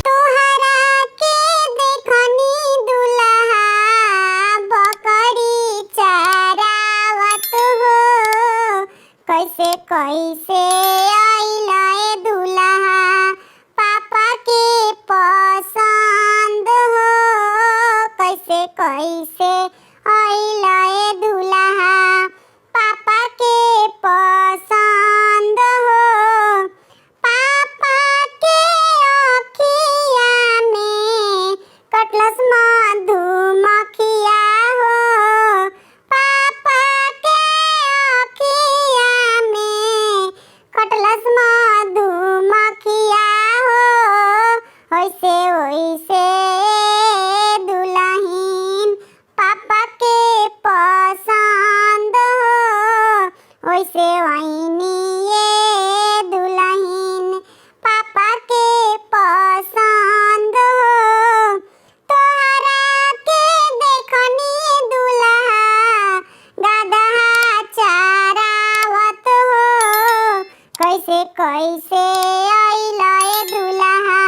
तोहरा के देखनी दुल्हा बकरी चरावत हो। कैसे कैसे आइला ए दुल्हा पापा के पसंद हो। कैसे कैसे आइला ए दुल्हा पापा के पसंद हो। पापा के अखिया में कटलस मधुमक्खिया हो। पापा के अखिया में कटलस मधुमक्खिया हो। ओइसे ओइसे दुल्हन पापा के पसंद हो। ओइसे वहीनी ये दुल्हन पापा के पसंद हो। तोहरा के देखनी दुल्हा गदहा चरावत हो। कैसे कैसे आइला ए दुल्हा